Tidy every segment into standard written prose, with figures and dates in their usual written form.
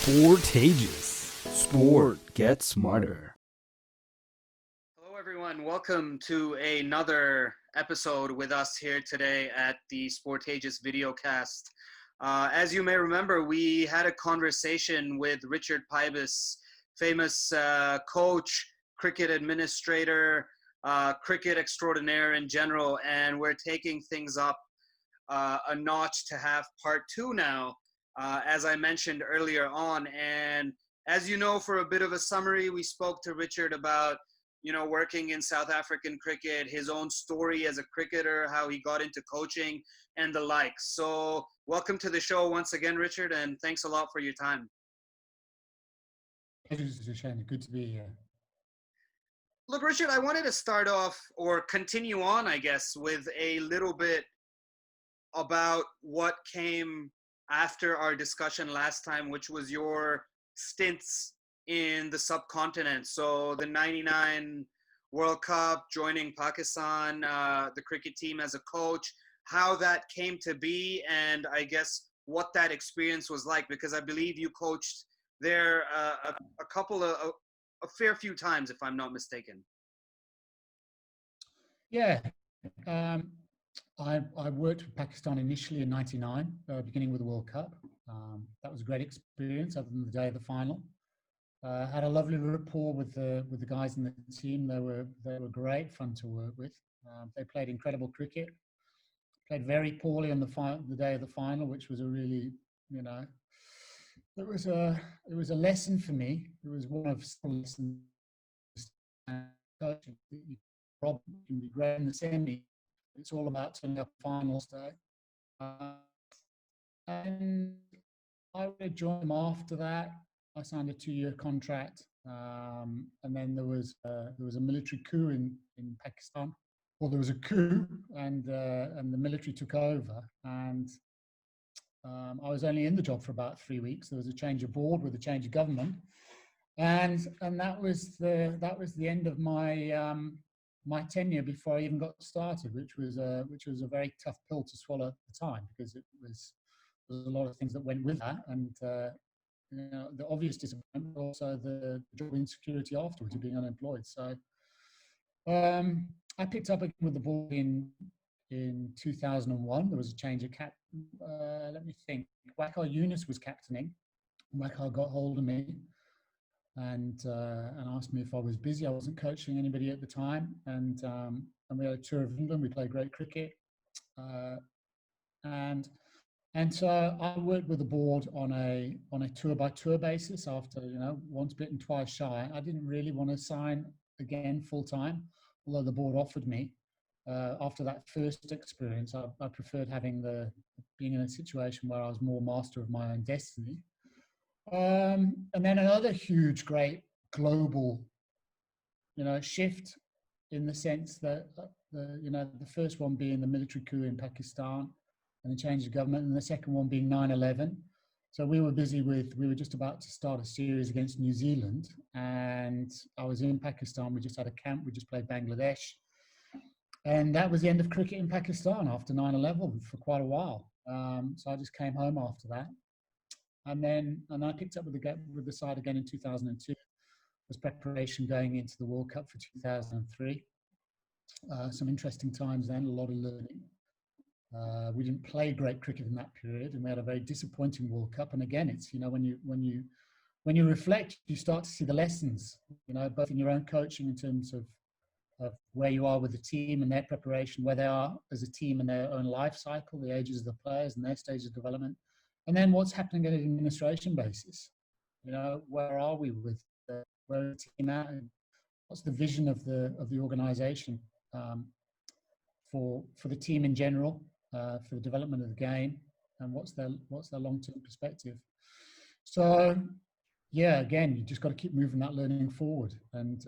Sportageous. Sport gets smarter. Hello, everyone. Welcome to another episode with us here today at the Sportageous videocast. As you may remember, we had a conversation with Richard Pybus, famous coach, cricket administrator, cricket extraordinaire in general, and we're taking things up a notch to have part two now, as I mentioned earlier on. And as you know, for a bit of a summary, we spoke to Richard about working in South African cricket, his own story as a cricketer, how he got into coaching and the like. So welcome to the show once again, Richard, and thanks a lot for your time. Pleasure, Shane. Good to be here. Look, Richard, I wanted to start off or continue on, I guess, with a little bit about what came after our discussion last time, which was your stints in the subcontinent. So the 99 World Cup, joining Pakistan, the cricket team as a coach, how that came to be, and I guess what that experience was like, because I believe you coached there a fair few times, if I'm not mistaken. Yeah. I worked with Pakistan initially in '99, beginning with the World Cup. That was a great experience, other than the day of the final. Had a lovely rapport with the guys in the team. They were great fun to work with. They played incredible cricket. Played very poorly on the day of the final, which was a really, it was a lesson for me. It was one of several lessons. Coaching, you can be great in the semi. It's all about turning up finals day. And I would join them after that. I signed a 2-year contract, and then there was a military coup in Pakistan. Well, there was a coup, and the military took over, and I was only in the job for about 3 weeks. There was a change of board with a change of government, and that was the end of my my tenure before I even got started, which was a very tough pill to swallow at the time, because there was a lot of things that went with that, and the obvious disappointment, but also the job insecurity afterwards of being unemployed. So I picked up again with the ball in 2001. There was a change of let me think. Waqar Younis was captaining. Waqar got hold of me and asked me if I was busy. I wasn't coaching anybody at the time, and we had a tour of England. We played great cricket, and so I worked with the board on a tour by tour basis. After once bitten, twice shy, I didn't really want to sign again full time, although the board offered me. After that first experience, I preferred being in a situation where I was more master of my own destiny. And then another huge, great global, shift, in the sense that the first one being the military coup in Pakistan and the change of government, and the second one being 9/11. So we were just about to start a series against New Zealand, and I was in Pakistan. We just had a camp. We just played Bangladesh, and that was the end of cricket in Pakistan after 9/11 for quite a while. So I just came home after that. And I picked up with the side again in 2002. Was preparation going into the World Cup for 2003. Some interesting times then, a lot of learning. We didn't play great cricket in that period, and we had a very disappointing World Cup. And again, it's when you reflect, you start to see the lessons. Both in your own coaching in terms of where you are with the team and their preparation, where they are as a team in their own life cycle, the ages of the players and their stage of development. And then what's happening at an administration basis? Where are we with where the team at, and what's the vision of the organisation for the team in general, for the development of the game, and what's their long-term perspective? So, yeah, again, you just got to keep moving that learning forward, and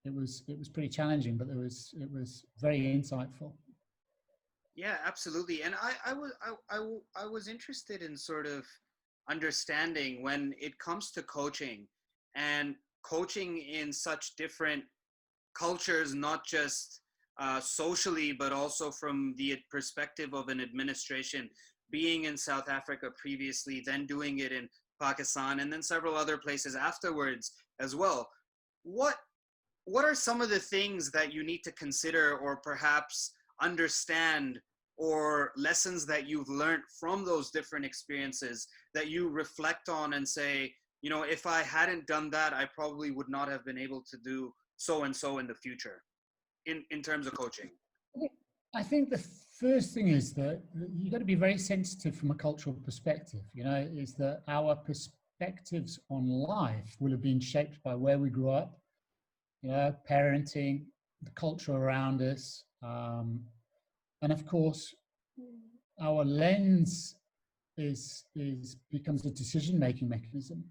it was pretty challenging, but it was very insightful. Yeah, absolutely. And I was interested in sort of understanding, when it comes to coaching and coaching in such different cultures, not just socially, but also from the perspective of an administration. being in South Africa previously, then doing it in Pakistan, and then several other places afterwards as well. What what are some of the things that you need to consider or perhaps understand, or lessons that you've learned from those different experiences that you reflect on and say, you know, if I hadn't done that, I probably would not have been able to do so and so in the future in terms of coaching? I think the first thing is that you've got to be very sensitive from a cultural perspective, is that our perspectives on life will have been shaped by where we grew up, parenting, the culture around us. And of course, our lens becomes a decision-making mechanism.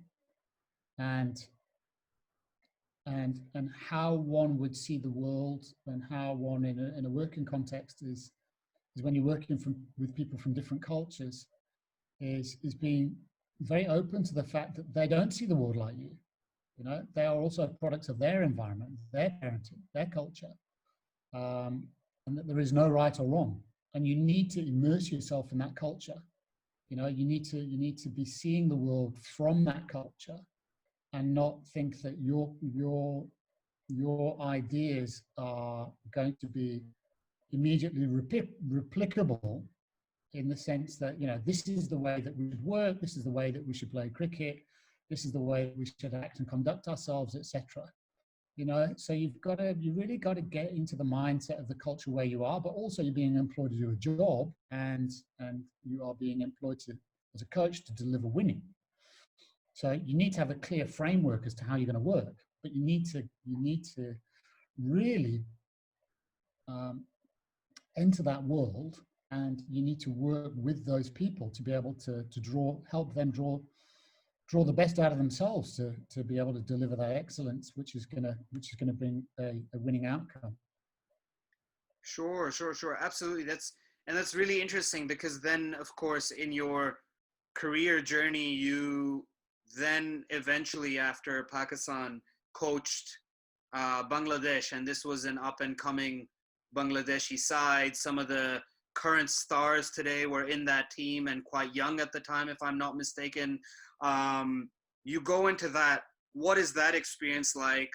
And how one would see the world and how one in a working context is when you're working with people from different cultures is being very open to the fact that they don't see the world like you. They are also products of their environment, their parenting, their culture, and that there is no right or wrong. And you need to immerse yourself in that culture. You need to be seeing the world from that culture, and not think that your ideas are going to be immediately replicable, in the sense that, this is the way that we should work, this is the way that we should play cricket, this is the way we should act and conduct ourselves, etc. So you really got to get into the mindset of the culture where you are, but also you're being employed to do a job, and you are being employed as a coach to deliver winning. So you need to have a clear framework as to how you're going to work, but you need to really enter that world, and you need to work with those people to be able to help them draw the best out of themselves to be able to deliver that excellence, which is going to bring a winning outcome. Sure. Absolutely. That's really interesting, because then, of course, in your career journey, you then eventually, after Pakistan, coached Bangladesh, and this was an up-and-coming Bangladeshi side. Some of the current stars today were in that team, and quite young at the time, if I'm not mistaken. You go into that. What is that experience like?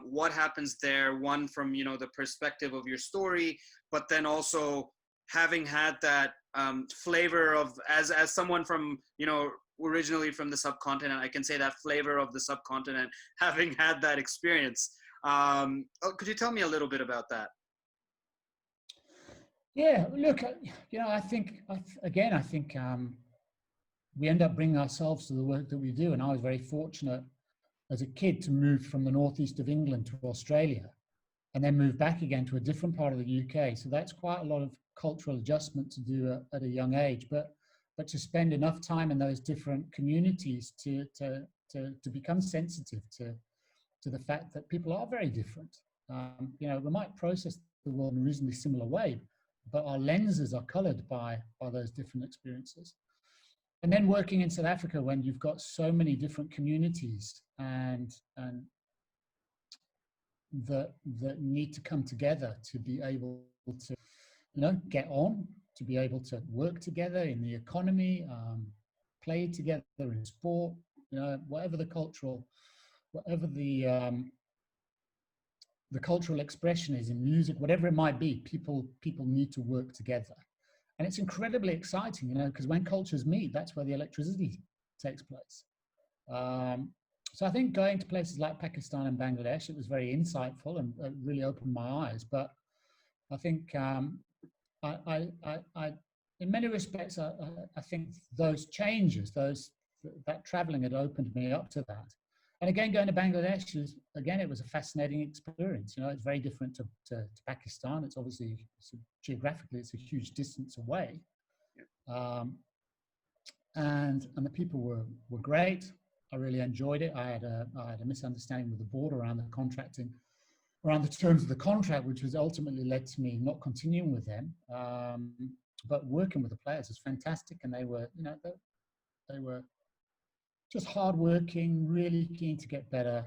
What happens there? One, from the perspective of your story, but then also having had that flavor of, as someone from originally from the subcontinent, I can say that flavor of the subcontinent, having had that experience. Could you tell me a little bit about that? Yeah, look, I think we end up bringing ourselves to the work that we do. And I was very fortunate as a kid to move from the northeast of England to Australia, and then move back again to a different part of the UK. So that's quite a lot of cultural adjustment to do at a young age. But to spend enough time in those different communities to become sensitive to the fact that people are very different. We might process the world in a reasonably similar way, but our lenses are colored by those different experiences. And then working in South Africa, when you've got so many different communities and that need to come together to be able to, get on, to be able to work together in the economy, play together in sport, whatever the cultural expression is in music, whatever it might be, people need to work together. And it's incredibly exciting, because when cultures meet, that's where the electricity takes place. So I think going to places like Pakistan and Bangladesh, it was very insightful and really opened my eyes. But I think I in many respects, I think those changes, that traveling had opened me up to that. And again, going to Bangladesh, it was a fascinating experience. It's very different to Pakistan. It's obviously, geographically, it's a huge distance away. And the people were great. I really enjoyed it. I had a misunderstanding with the board around the terms of the contract, which was ultimately led to me not continuing with them. But working with the players was fantastic, and they were just hardworking, really keen to get better.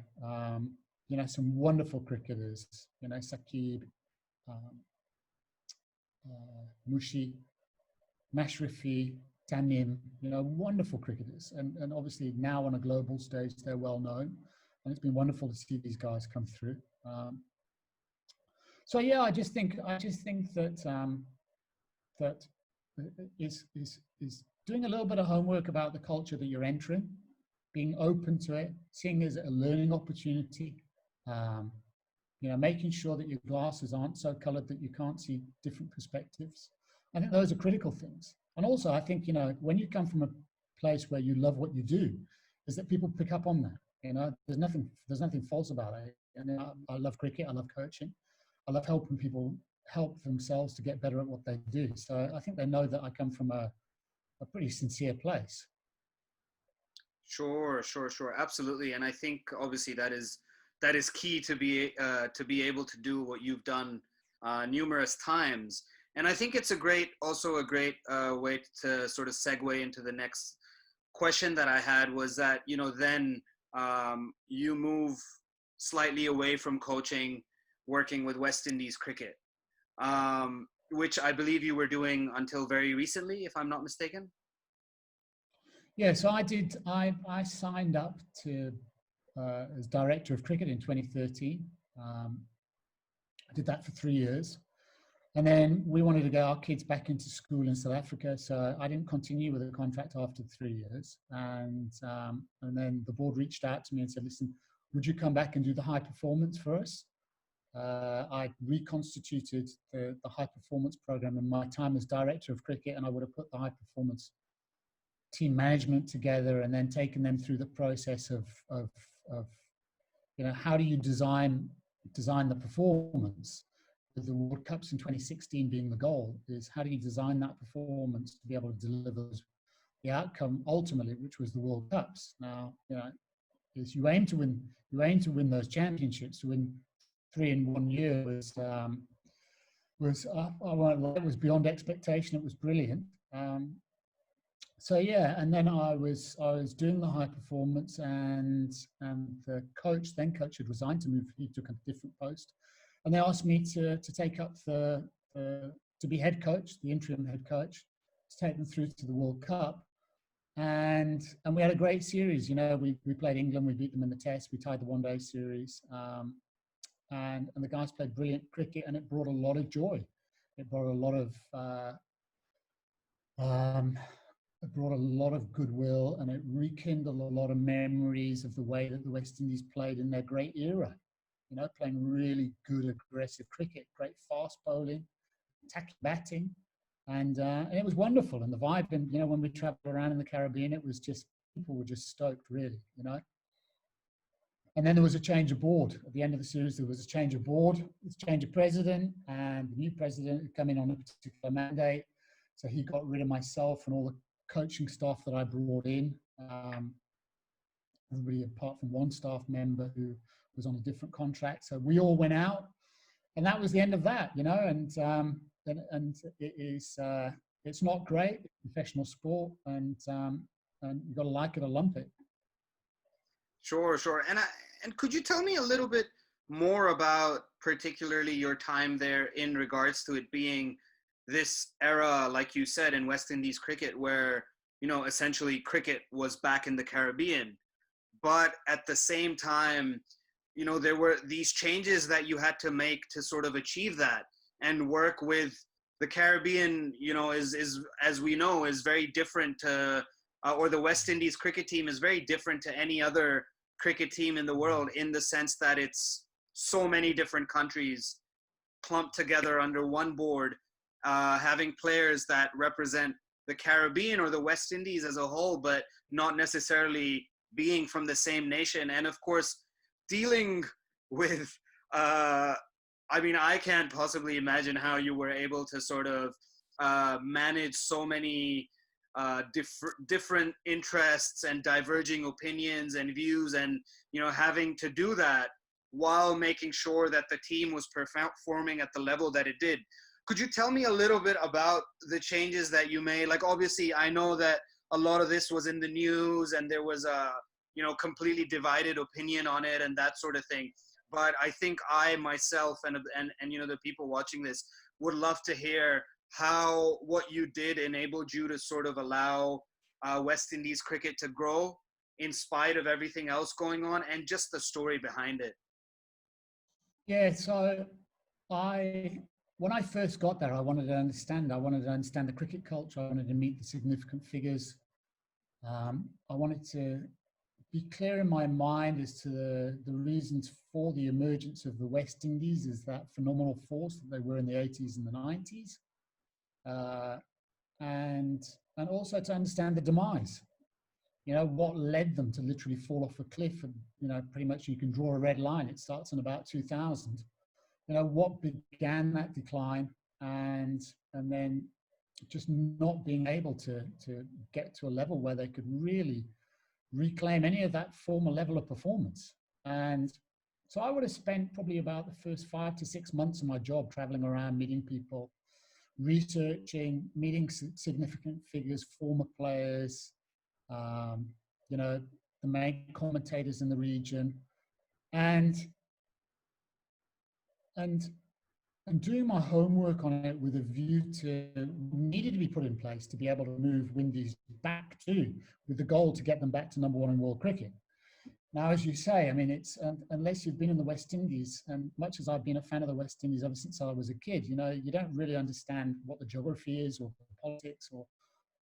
Some wonderful cricketers. Saqib, Mushi, Mashrafi, Tamim, wonderful cricketers. And obviously now on a global stage, they're well known. And it's been wonderful to see these guys come through. So yeah, I just think that that is doing a little bit of homework about the culture that you're entering, being open to it, seeing it as a learning opportunity, making sure that your glasses aren't so colored that you can't see different perspectives. I think those are critical things. And also, I think, when you come from a place where you love what you do, is that people pick up on that. There's nothing false about it. And I love cricket. I love coaching. I love helping people help themselves to get better at what they do. So I think they know that I come from a pretty sincere place. Sure. Absolutely. And I think obviously that is key to be able to do what you've done numerous times. And I think it's a great way to sort of segue into the next question that I had, was that, then you move slightly away from coaching, working with West Indies cricket, which I believe you were doing until very recently, if I'm not mistaken. Yeah, so I did. I signed up to as director of cricket in 2013. I did that for 3 years. And then we wanted to get our kids back into school in South Africa, so I didn't continue with the contract after 3 years. And then the board reached out to me and said, "Listen, would you come back and do the high performance for us?" I reconstituted the high performance program in my time as director of cricket, and I would have put the high performance team management together and then taken them through the process of how do you design the performance. With the World Cups in 2016 being the goal, is how do you design that performance to be able to deliver the outcome ultimately, which was the World Cups. Now, is you aim to win those championships. To win 3 in 1 year was beyond expectation. It was brilliant. So yeah, and then I was doing the high performance, and the coach had resigned to move. He took a different post. And they asked me to take up to be head coach, the interim head coach, to take them through to the World Cup. And we had a great series. We played England, we beat them in the test, we tied the one-day series. And the guys played brilliant cricket, and it brought a lot of joy. It brought a lot of goodwill, and it rekindled a lot of memories of the way that the West Indies played in their great era. Playing really good, aggressive cricket, great fast bowling, attacking batting, and it was wonderful. And the vibe, and when we traveled around in the Caribbean, it was just, people were just stoked, really. And then there was a change of board at the end of the series. There was a change of board, a change of president, and the new president had come in on a particular mandate. So he got rid of myself and all the coaching staff that I brought in. Everybody apart from one staff member who was on a different contract. So we all went out, and that was the end of that, and it is, it's not great, it's professional sport, and you've got to like it or lump it. Sure. And could you tell me a little bit more about particularly your time there in regards to it being this era, like you said, in West Indies cricket, where, essentially cricket was back in the Caribbean, but at the same time, there were these changes that you had to make to sort of achieve that, and work with the Caribbean, is as we know, is very different to, or the West Indies cricket team is very different to any other cricket team in the world, in the sense that it's so many different countries clumped together under one board, having players that represent the Caribbean or the West Indies as a whole, but not necessarily being from the same nation. And of course, dealing with, I can't possibly imagine how you were able to sort of manage so many different interests and diverging opinions and views, and having to do that while making sure that the team was performing at the level that it did. Could you tell me a little bit about the changes that you made? Like, obviously, I know that a lot of this was in the news, and there was a completely divided opinion on it and that sort of thing. But I think I myself and the people watching this would love to hear how what you did enabled you to sort of allow West Indies cricket to grow in spite of everything else going on, and just the story behind it. Yeah, so I when I first got there, I wanted to understand. I wanted to understand the cricket culture. I wanted to meet the significant figures. I wanted to be clear in my mind as to the reasons for the emergence of the West Indies as that phenomenal force that they were in the 80s and the 90s, and also to understand the demise. You know, what led them to literally fall off a cliff, and you know, pretty much you can draw a red line. It starts in about 2000. You know, what began that decline, and then just not being able to get to a level where they could really reclaim any of that former level of performance. And so I would have spent probably about the first 5 to 6 months of my job traveling around, meeting people, researching, meeting significant figures, former players, you know, the main commentators in the region, and and doing my homework on it with a view to needed to be put in place to be able to move Windies back to, with the goal to get them back to number one in world cricket. Now, as you say, I mean, it's unless you've been in the West Indies, and much as I've been a fan of the West Indies ever since I was a kid, you know, you don't really understand what the geography is, or the politics, or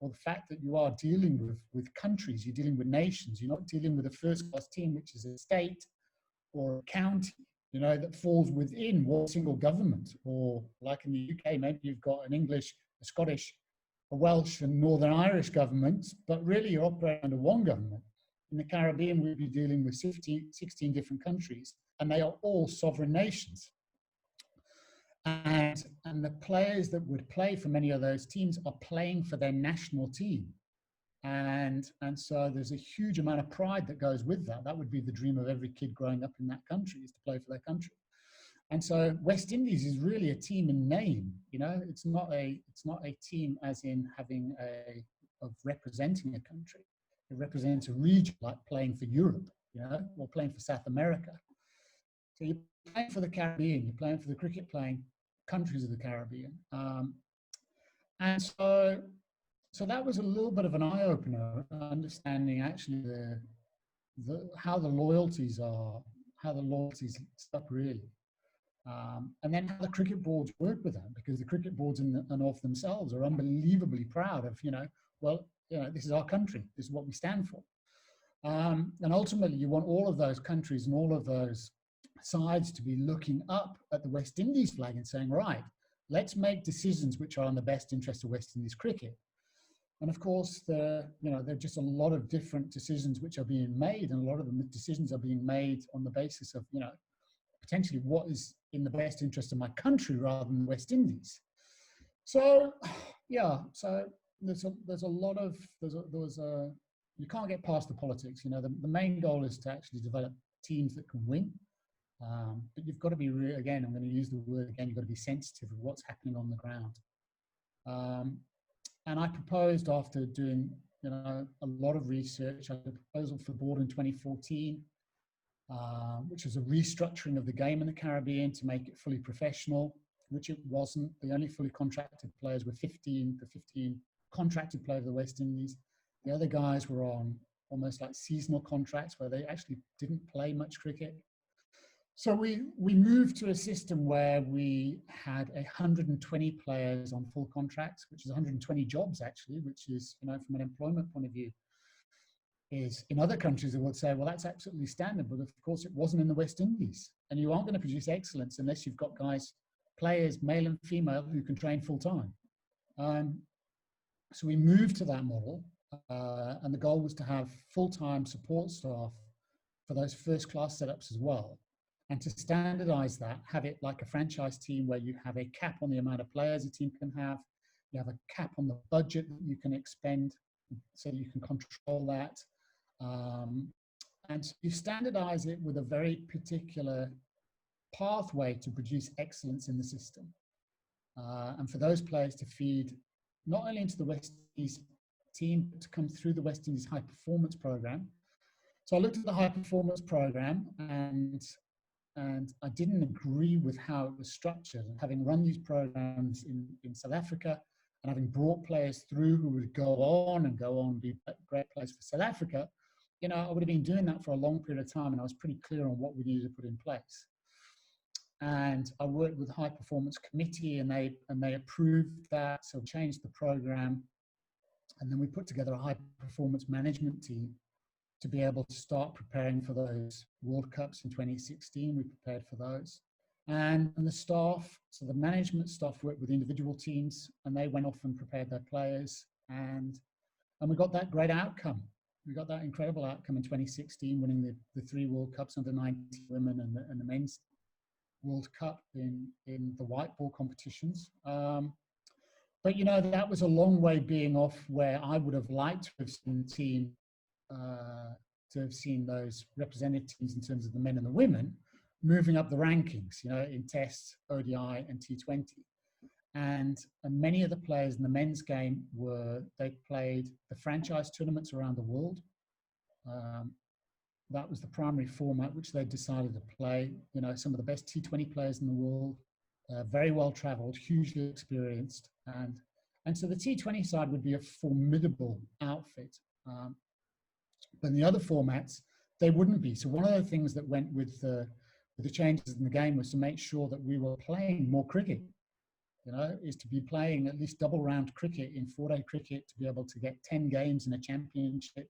the fact that you are dealing with countries, you're dealing with nations. You're not dealing with a first-class team, which is a state or a county, you know, that falls within one single government. Or like in the UK, maybe you've got an English, a Scottish, a Welsh and Northern Irish governments, but really you're operating under one government. In the Caribbean, we'd be dealing with 16 different countries, and they are all sovereign nations. And the players that would play for many of those teams are playing for their national team. And so there's a huge amount of pride that goes with that. That would be the dream of every kid growing up in that country, is to play for their country. And so West Indies is really a team in name. You know, it's not a team as in having of representing a country. It represents a region, like playing for Europe, you know, or playing for South America. So you're playing for the Caribbean, you're playing for the cricket playing countries of the Caribbean. And so that was a little bit of an eye-opener, understanding actually how the loyalties stuck really. And then how the cricket boards work with them, because the cricket boards and of themselves are unbelievably proud of, you know, well, you know, this is our country, this is what we stand for. And ultimately, you want all of those countries and all of those sides to be looking up at the West Indies flag and saying, right, let's make decisions which are in the best interest of West Indies cricket. And of course, there are just a lot of different decisions which are being made, and a lot of the decisions are being made on the basis of, you know, potentially what is in the best interest of my country rather than the West Indies. So, yeah, so there's a lot of, you can't get past the politics. You know, the main goal is to actually develop teams that can win. But you've got to be, again, I'm going to use the word again, you've got to be sensitive of what's happening on the ground. And I proposed, after doing, you know, a lot of research, I had a proposal for the board in 2014, which was a restructuring of the game in the Caribbean to make it fully professional, which it wasn't. The only fully contracted players were the 15 contracted players of the West Indies. The other guys were on almost like seasonal contracts where they actually didn't play much cricket. So we moved to a system where we had 120 players on full contracts, which is 120 jobs actually, which is, you know, from an employment point of view, is in other countries they would say, well, that's absolutely standard, but of course it wasn't in the West Indies. And you aren't going to produce excellence unless you've got players, male and female, who can train full time. So we moved to that model, and the goal was to have full-time support staff for those first-class setups as well. And to standardize that, have it like a franchise team where you have a cap on the amount of players a team can have, you have a cap on the budget that you can expend so that you can control that. And you standardize it with a very particular pathway to produce excellence in the system. And for those players to feed not only into the West Indies team, but to come through the West Indies high performance program. So I looked at the high performance program, and and I didn't agree with how it was structured. And having run these programs in South Africa, and having brought players through who would go on and be great players for South Africa, you know, I would have been doing that for a long period of time, and I was pretty clear on what we needed to put in place. And I worked with the High Performance Committee, and they approved that, so changed the program, and then we put together a high performance management team to be able to start preparing for those World Cups in 2016. We prepared for those. And the staff, so the management staff worked with individual teams, and they went off and prepared their players. And we got that great outcome. We got that incredible outcome in 2016, winning the 3 World Cups under 19 women and the men's World Cup in the white ball competitions. But, you know, that was a long way being off where I would have liked to have seen the team, to have seen those representative teams in terms of the men and the women moving up the rankings, you know, in Tests, ODI and T20. And many of the players in the men's game they played the franchise tournaments around the world. That was the primary format which they decided to play. You know, some of the best T20 players in the world, very well traveled, hugely experienced. And so the T20 side would be a formidable outfit. But in the other formats, they wouldn't be. So one of the things that went with the changes in the game was to make sure that we were playing more cricket. You know, is to be playing at least double round cricket in 4-day cricket, to be able to get 10 games in a championship,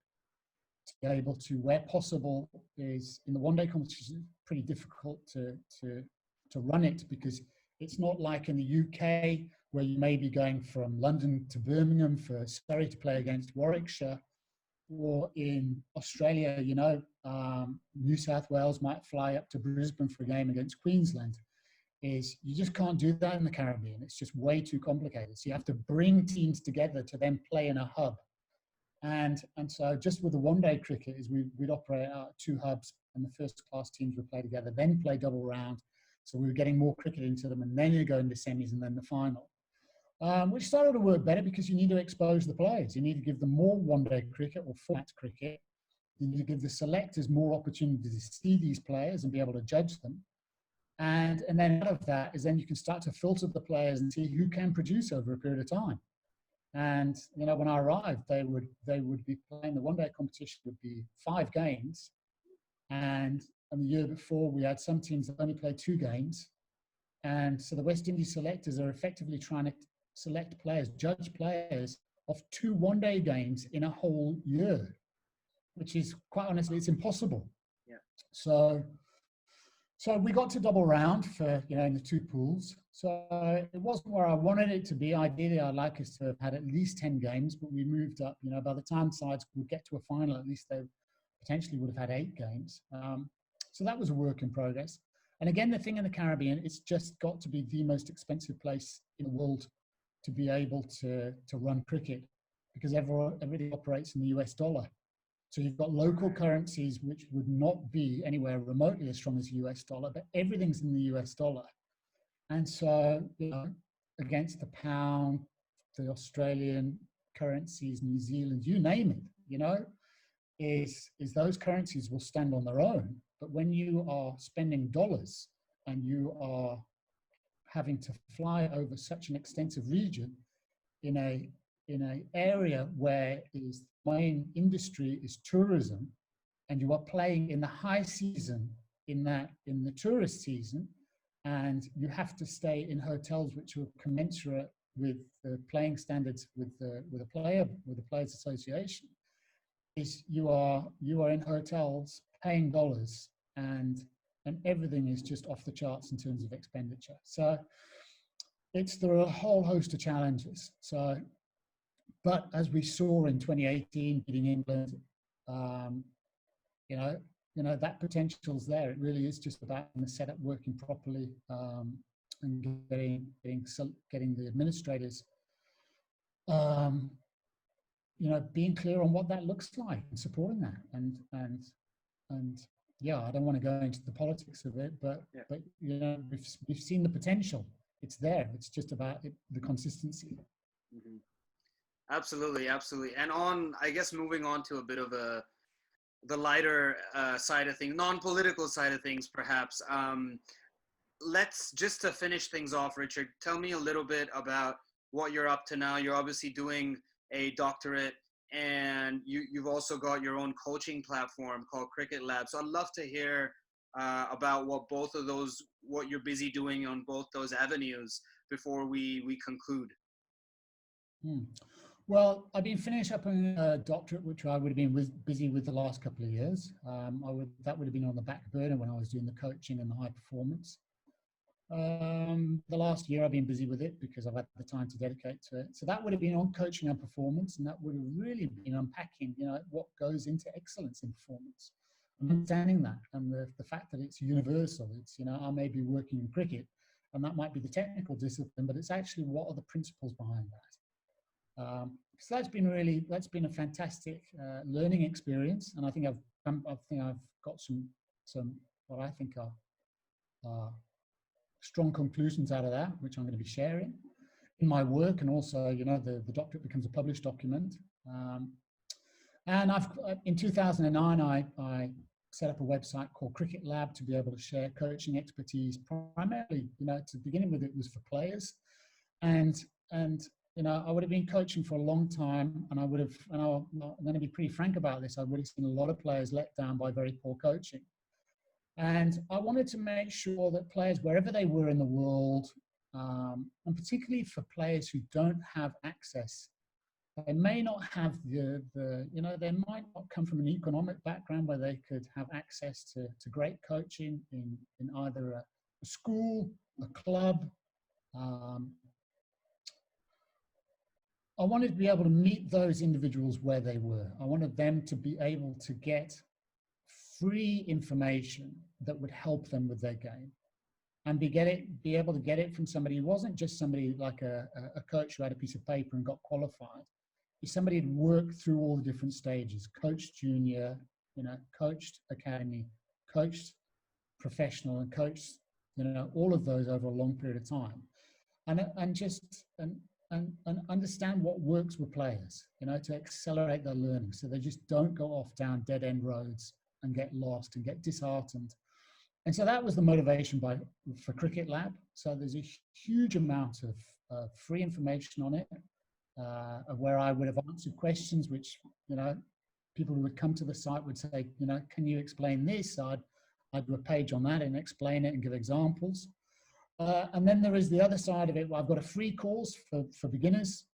to be able to, where possible, is in the 1-day competition, pretty difficult to run it, because it's not like in the UK where you may be going from London to Birmingham for Surrey to play against Warwickshire, or in Australia, you know, New South Wales might fly up to Brisbane for a game against Queensland. Is you just can't do that in the Caribbean. It's just way too complicated. So you have to bring teams together to then play in a hub. And so just with the 1-day cricket is we'd operate out of 2 hubs, and the first class teams would play together, then play double round. So we were getting more cricket into them, and then you go into semis and then the final. Which started to work better because you need to expose the players. You need to give them more 1-day cricket or format cricket. You need to give the selectors more opportunity to see these players and be able to judge them. And then out of that is then you can start to filter the players and see who can produce over a period of time. And, you know, when I arrived, they would be playing the 1-day competition would be 5 games. And the year before, we had some teams that only played 2 games. And so the West Indies selectors are effectively trying to select players, judge players of 2 1-day games in a whole year, which is, quite honestly, it's impossible. Yeah. So we got to double round for, you know, in the 2 pools. So it wasn't where I wanted it to be. Ideally, I'd like us to have had at least 10 games, but we moved up. You know, by the time sides would get to a final, at least they potentially would have had 8 games. So that was a work in progress. And again, the thing in the Caribbean, it's just got to be the most expensive place in the world to be able to run cricket, because everything operates in the US dollar. So you've got local currencies which would not be anywhere remotely as strong as the US dollar, but everything's in the US dollar. And so, you know, against the pound, the Australian currencies, New Zealand, you name it, you know, is those currencies will stand on their own. But when you are spending dollars and you are having to fly over such an extensive region in an area where is main industry is tourism, and you are playing in the high season in the tourist season, and you have to stay in hotels which are commensurate with the playing standards with the Players Association, is you are in hotels paying dollars, and everything is just off the charts in terms of expenditure. So there are a whole host of challenges. So, but as we saw in 2018, beating England, you know that potential's there. It really is just about the setup working properly, and getting the administrators, you know, being clear on what that looks like and supporting that. And yeah, I don't want to go into the politics of it, but you know, we've seen the potential. It's there. It's just about the consistency. Mm-hmm. Absolutely. And I guess moving on to a bit of a the lighter side of things, non-political side of things, perhaps. Let's just to finish things off, Richard, tell me a little bit about what you're up to now. You're obviously doing a doctorate, and you've also got your own coaching platform called Cricket Lab. So I'd love to hear about what you're busy doing on both those avenues before we conclude. Well, I've been finishing up a doctorate, which I would have been busy with the last couple of years. That would have been on the back burner when I was doing the coaching and the high performance. The last year I've been busy with it because I've had the time to dedicate to it. So that would have been on coaching and performance, and that would have really been unpacking, what goes into excellence in performance, and understanding that, and the fact that it's universal. It's, I may be working in cricket, and that might be the technical discipline, but it's actually what are the principles behind that. So that's been a fantastic learning experience, and I think I've got some what I think are strong conclusions out of that, which I'm going to be sharing in my work, and also, the doctorate becomes a published document. And in 2009, I set up a website called Cricket Lab to be able to share coaching expertise. Primarily, to begin with, it was for players, and I would have been coaching for a long time, and I'm going to be pretty frank about this. I would have seen a lot of players let down by very poor coaching. And I wanted to make sure that players, wherever they were in the world, and particularly for players who don't have access, they may not have they might not come from an economic background where they could have access to great coaching in either a school, a club. I wanted to be able to meet those individuals where they were. I wanted them to be able to get free information that would help them with their game, and be able to get it from somebody who wasn't just somebody like a coach who had a piece of paper and got qualified. If somebody had worked through all the different stages, coached junior, coached academy, coached professional, and coached, all of those over a long period of time, and understand what works with players, to accelerate their learning, so they just don't go off down dead end roads and get lost and get disheartened. And so that was the motivation for Cricket Lab. So there's a huge amount of free information on it, where I would have answered questions which, people who would come to the site would say, can you explain this? So I'd do a page on that and explain it and give examples. And then there is the other side of it, where I've got a free course for beginners,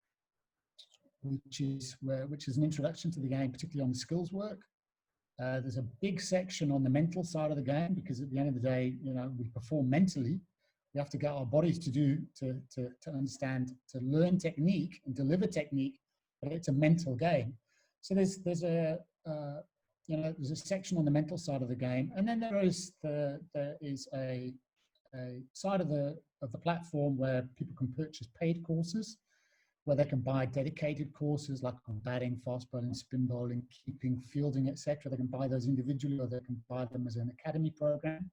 which is an introduction to the game, particularly on the skills work. There's a big section on the mental side of the game, because at the end of the day, we perform mentally. We have to get our bodies to understand, to learn technique and deliver technique, but it's a mental game. So there's a section on the mental side of the game, and then there is a side of the platform where people can purchase paid courses, where they can buy dedicated courses like on batting, fast bowling, spin bowling, keeping, fielding, etc. They can buy those individually, or they can buy them as an academy program.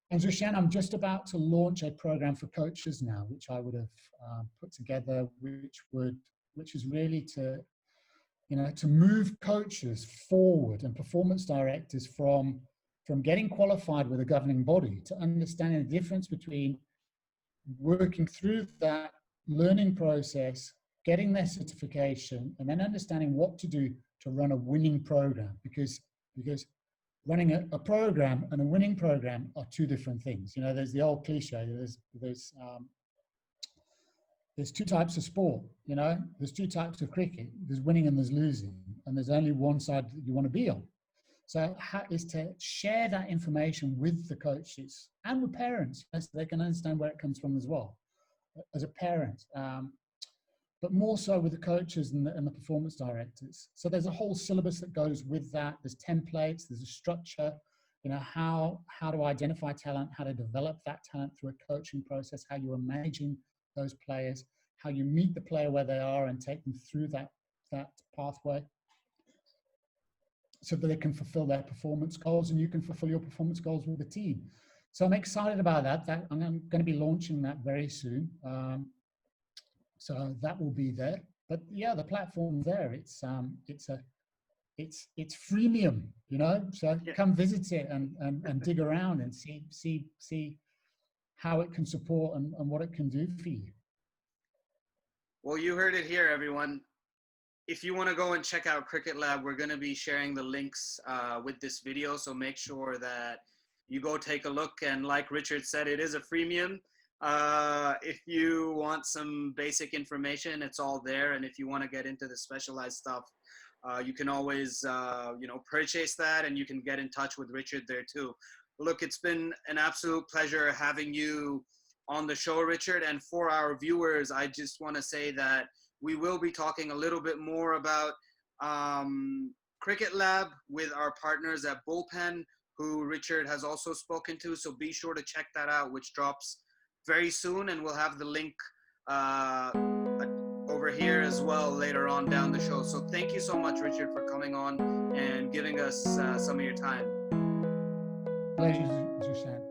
And Zhushan, I'm just about to launch a program for coaches now, which I would have put together, which is really to move coaches forward and performance directors from getting qualified with a governing body to understanding the difference between working through that learning process, getting their certification, and then understanding what to do to run a winning program. Because running a program and a winning program are two different things. There's the old cliche, there's two types of sport, there's two types of cricket. There's winning and there's losing, and there's only one side that you want to be on. So is to share that information with the coaches and with parents, so they can understand where it comes from as well, as a parent, but more so with the coaches and the performance directors. So there's a whole syllabus that goes with that. There's templates, there's a structure, how to identify talent, how to develop that talent through a coaching process, how you are managing those players, how you meet the player where they are and take them through that pathway, so that they can fulfill their performance goals, and you can fulfill your performance goals with the team. So I'm excited about that. I'm going to be launching that very soon. So that will be there. But yeah, the platform's there. It's it's freemium, you know. So Yeah. come visit it and dig around and see how it can support and what it can do for you. Well, you heard it here, everyone. If you want to go and check out Cricket Lab, we're going to be sharing the links with this video. So make sure that you go take a look. And like Richard said, it is a freemium. If you want some basic information, it's all there. And if you want to get into the specialized stuff, you can always, purchase that, and you can get in touch with Richard there too. Look, it's been an absolute pleasure having you on the show, Richard. And for our viewers, I just want to say that we will be talking a little bit more about Cricket Lab with our partners at Bullpen, who Richard has also spoken to. So be sure to check that out, which drops very soon. And we'll have the link over here as well later on down the show. So thank you so much, Richard, for coming on and giving us some of your time. Pleasure, Jushan.